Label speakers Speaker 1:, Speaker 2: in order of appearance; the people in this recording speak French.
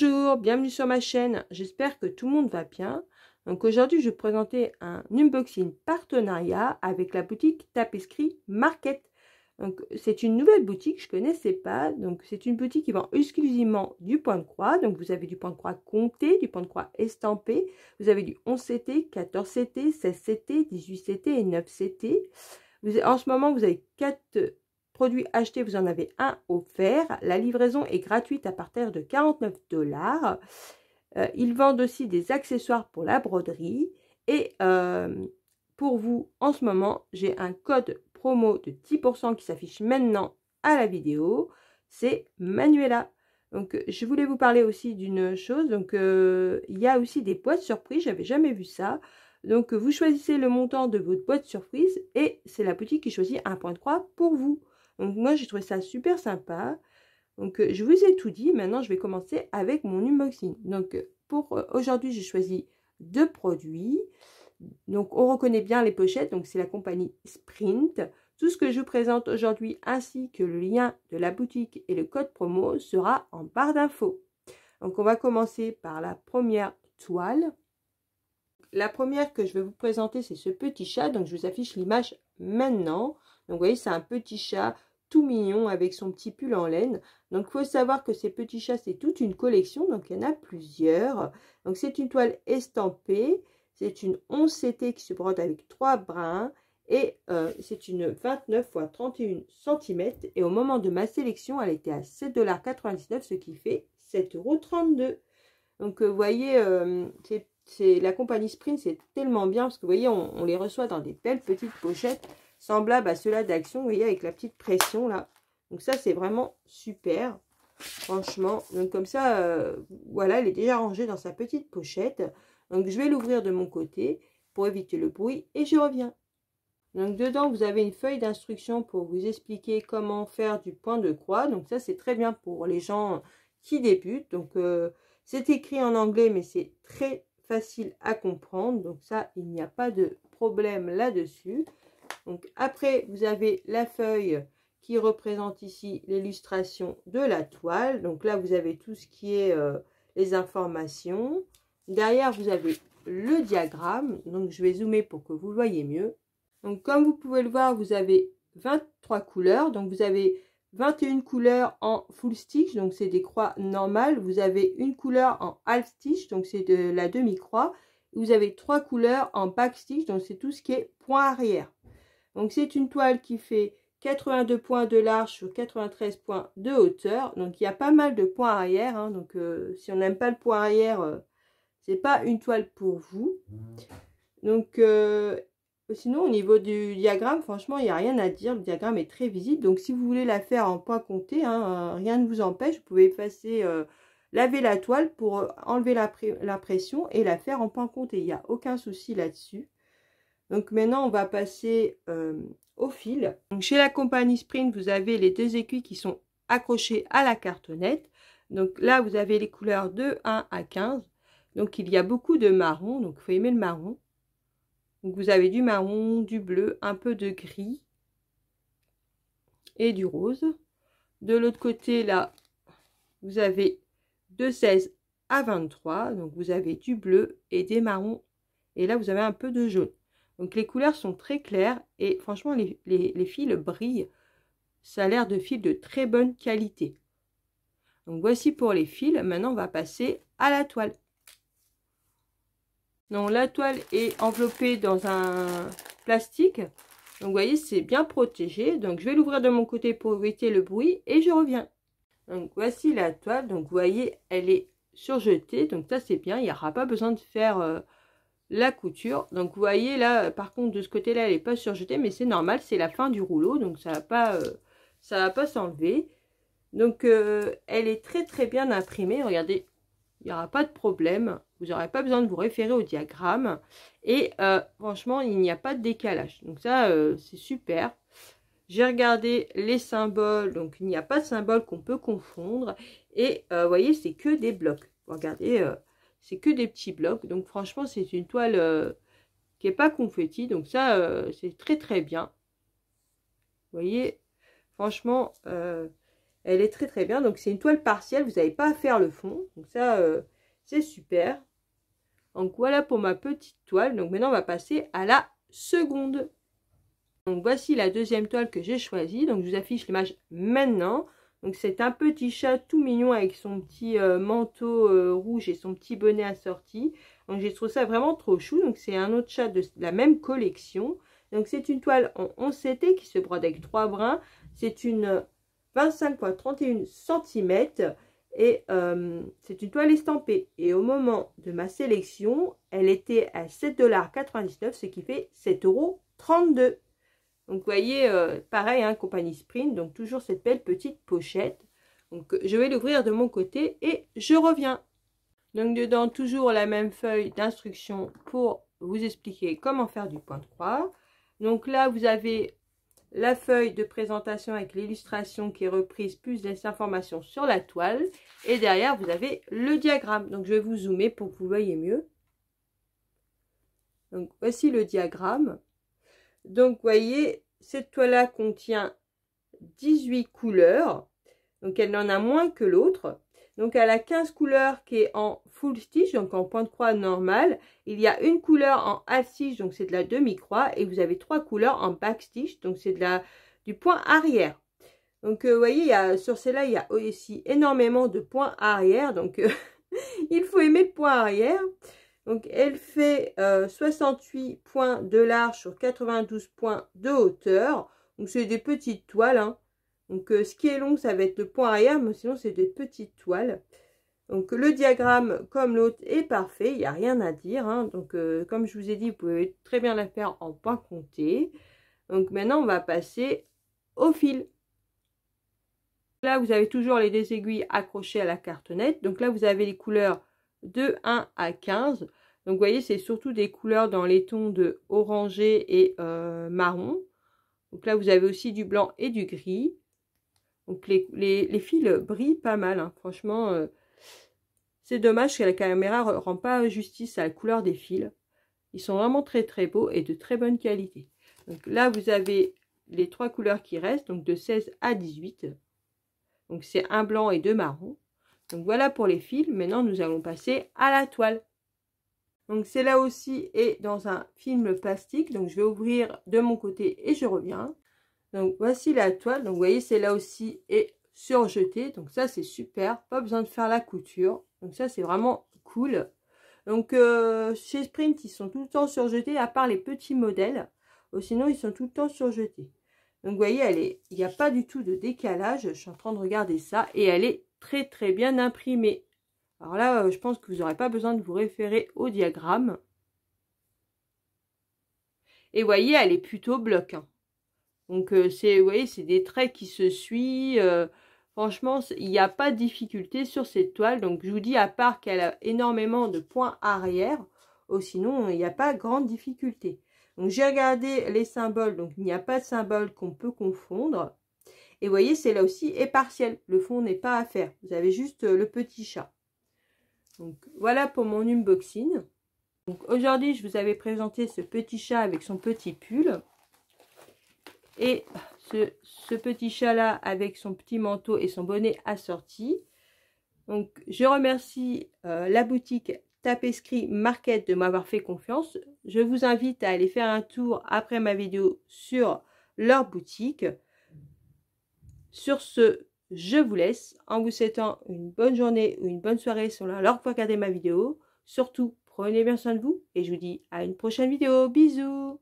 Speaker 1: Bonjour, bienvenue sur ma chaîne, j'espère que tout le monde va bien. Donc aujourd'hui je vais vous présenter un unboxing partenariat avec la boutique Tapisserie Market. Donc c'est une nouvelle boutique, je ne connaissais pas. Donc c'est une boutique qui vend exclusivement du point de croix. Donc vous avez du point de croix compté, du point de croix estampé. Vous avez du 11 CT, 14 CT, 16 CT, 18 CT et 9 CT. En ce moment vous avez 4 produits achetés, vous en avez un offert. La livraison est gratuite à partir de 49 $. Ils vendent aussi des accessoires pour la broderie. Et pour vous, en ce moment, j'ai un code promo de 10% qui s'affiche maintenant à la vidéo. C'est Manuela. Donc, je voulais vous parler aussi d'une chose. Donc, il y a aussi des boîtes surprises. J'avais jamais vu ça. Donc, vous choisissez le montant de votre boîte surprise et c'est la boutique qui choisit un point de croix pour vous. Donc, moi, j'ai trouvé ça super sympa. Donc, je vous ai tout dit. Maintenant, je vais commencer avec mon unboxing. Donc, pour aujourd'hui, j'ai choisi 2 produits. Donc, on reconnaît bien les pochettes. Donc, c'est la compagnie Sprint. Tout ce que je vous présente aujourd'hui, ainsi que le lien de la boutique et le code promo, sera en barre d'infos. Donc, on va commencer par la première toile. La première que je vais vous présenter, c'est ce petit chat. Donc, je vous affiche l'image maintenant. Donc, vous voyez, c'est un petit chat tout mignon avec son petit pull en laine. Donc, il faut savoir que ces petits chats, c'est toute une collection. Donc, il y en a plusieurs. Donc, c'est une toile estampée. C'est une 11 CT qui se brode avec 3 brins. Et c'est une 29 x 31 cm. Et au moment de ma sélection, elle était à 7,99 $, ce qui fait 7,32 €. Donc, vous voyez, c'est la compagnie Sprint, c'est tellement bien parce que vous voyez, on les reçoit dans des belles petites pochettes semblables à ceux-là d'Action, vous voyez, avec la petite pression là. Donc ça, c'est vraiment super, franchement. Donc comme ça, voilà, elle est déjà rangée dans sa petite pochette. Donc je vais l'ouvrir de mon côté pour éviter le bruit et je reviens. Donc dedans, vous avez une feuille d'instruction pour vous expliquer comment faire du point de croix. Donc ça, c'est très bien pour les gens qui débutent. Donc c'est écrit en anglais, mais c'est très facile à comprendre. Donc ça, il n'y a pas de problème là-dessus. Donc après, vous avez la feuille qui représente ici l'illustration de la toile. Donc là, vous avez tout ce qui est les informations. Derrière, vous avez le diagramme. Donc je vais zoomer pour que vous le voyez mieux. Donc comme vous pouvez le voir, vous avez 23 couleurs. Donc vous avez 21 couleurs en full stitch, donc c'est des croix normales. Vous avez une couleur en half stitch, donc c'est de la demi-croix. Vous avez 3 couleurs en back stitch, donc c'est tout ce qui est point arrière. Donc c'est une toile qui fait 82 points de large sur 93 points de hauteur. Donc il y a pas mal de points arrière, hein. Donc si on n'aime pas le point arrière, c'est pas une toile pour vous. Donc sinon, au niveau du diagramme, franchement, il n'y a rien à dire. Le diagramme est très visible. Donc, si vous voulez la faire en point compté, hein, rien ne vous empêche. Vous pouvez effacer, laver la toile pour enlever la pression et la faire en point compté. Il n'y a aucun souci là-dessus. Donc, maintenant, on va passer au fil. Donc, chez la compagnie Sprint, vous avez les 2 aiguilles qui sont accrochées à la cartonnette. Donc, là, vous avez les couleurs de 1 à 15. Donc, il y a beaucoup de marron. Donc, il faut aimer le marron. Donc vous avez du marron, du bleu, un peu de gris et du rose. De l'autre côté, là, vous avez de 16 à 23. Donc vous avez du bleu et des marrons. Et là, vous avez un peu de jaune. Donc les couleurs sont très claires et franchement, les fils brillent. Ça a l'air de fils de très bonne qualité. Donc voici pour les fils. Maintenant, on va passer à la toile. Donc la toile est enveloppée dans un plastique. Donc vous voyez, c'est bien protégé. Donc je vais l'ouvrir de mon côté pour éviter le bruit et je reviens. Donc voici la toile. Donc vous voyez, elle est surjetée. Donc ça c'est bien. Il n'y aura pas besoin de faire la couture. Donc vous voyez là, par contre de ce côté-là, elle n'est pas surjetée, mais c'est normal. C'est la fin du rouleau. Donc ça va pas s'enlever. Donc elle est très très bien imprimée. Regardez. Il n'y aura pas de problème, vous n'aurez pas besoin de vous référer au diagramme et franchement il n'y a pas de décalage, donc ça c'est super. J'ai regardé les symboles, donc il n'y a pas de symbole qu'on peut confondre et vous voyez c'est que des blocs, regardez c'est que des petits blocs, donc franchement c'est une toile qui n'est pas confetti, donc ça c'est très très bien. Vous voyez franchement Elle est très bien. Donc c'est une toile partielle, vous n'avez pas à faire le fond. Donc ça, c'est super. Donc voilà pour ma petite toile. Donc maintenant on va passer à la seconde. Donc voici la deuxième toile que j'ai choisie. Donc je vous affiche l'image maintenant. Donc c'est un petit chat tout mignon avec son petit manteau rouge et son petit bonnet assorti. Donc j'ai trouvé ça vraiment trop chou. Donc c'est un autre chat de la même collection. Donc c'est une toile en 11 CT qui se brode avec 3 brins. C'est une 25 x 31 cm. Et c'est une toile estampée. Et au moment de ma sélection, elle était à 7,99 $, ce qui fait 7,32 €. Donc, vous voyez, pareil, hein, compagnie Sprint. Donc, toujours cette belle petite pochette. Donc, je vais l'ouvrir de mon côté et je reviens. Donc, dedans, toujours la même feuille d'instruction pour vous expliquer comment faire du point de croix. Donc, là, vous avez la feuille de présentation avec l'illustration qui est reprise, plus des informations sur la toile. Et derrière, vous avez le diagramme. Donc, je vais vous zoomer pour que vous voyez mieux. Donc, voici le diagramme. Donc, vous voyez, cette toile-là contient 18 couleurs. Donc, elle en a moins que l'autre. Donc, elle a 15 couleurs qui est en full stitch, donc en point de croix normal. Il y a une couleur en half stitch, donc c'est de la demi-croix. Et vous avez 3 couleurs en back stitch, donc c'est du point arrière. Donc, vous voyez, sur celle-là, il y a aussi énormément de points arrière. Donc, il faut aimer le point arrière. Donc, elle fait 68 points de large sur 92 points de hauteur. Donc, c'est des petites toiles. Hein. Donc, ce qui est long, ça va être le point arrière, mais sinon, c'est des petites toiles. Donc, le diagramme, comme l'autre, est parfait. Il n'y a rien à dire. Hein. Donc, comme je vous ai dit, vous pouvez très bien la faire en point compté. Donc, maintenant, on va passer au fil. Là, vous avez toujours les deux aiguilles accrochées à la cartonnette. Donc, là, vous avez les couleurs de 1 à 15. Donc, vous voyez, c'est surtout des couleurs dans les tons de orangé et marron. Donc là, vous avez aussi du blanc et du gris. Donc, les fils brillent pas mal. Hein. Franchement, c'est dommage que la caméra ne rend pas justice à la couleur des fils. Ils sont vraiment très beaux et de très bonne qualité. Donc là, vous avez les 3 couleurs qui restent, donc de 16 à 18. Donc, c'est un blanc et 2 marrons. Donc, voilà pour les fils. Maintenant, nous allons passer à la toile. Donc, c'est là aussi et dans un film plastique. Donc, je vais ouvrir de mon côté et je reviens. Donc, voici la toile. Donc, vous voyez, c'est là aussi et surjeté. Donc, ça, c'est super. Pas besoin de faire la couture. Donc, ça, c'est vraiment cool. Donc, chez Sprint, ils sont tout le temps surjetés, à part les petits modèles. Sinon, ils sont tout le temps surjetés. Donc, vous voyez, il n'y a pas du tout de décalage. Je suis en train de regarder ça. Et elle est très bien imprimée. Alors là, je pense que vous n'aurez pas besoin de vous référer au diagramme. Et vous voyez, elle est plutôt bloc. Hein. Donc, vous voyez, c'est des traits qui se suivent. Franchement, il n'y a pas de difficulté sur cette toile. Donc, je vous dis, à part qu'elle a énormément de points arrière, sinon, il n'y a pas grande difficulté. Donc, j'ai regardé les symboles. Donc, il n'y a pas de symbole qu'on peut confondre. Et vous voyez, c'est là aussi est partiel. Le fond n'est pas à faire. Vous avez juste le petit chat. Donc, voilà pour mon unboxing. Donc, aujourd'hui, je vous avais présenté ce petit chat avec son petit pull. Et ce petit chat-là avec son petit manteau et son bonnet assorti. Donc, je remercie la boutique Tapisserie Market de m'avoir fait confiance. Je vous invite à aller faire un tour après ma vidéo sur leur boutique. Sur ce, je vous laisse en vous souhaitant une bonne journée ou une bonne soirée selon l'heure pour regarder ma vidéo. Surtout, prenez bien soin de vous et je vous dis à une prochaine vidéo. Bisous!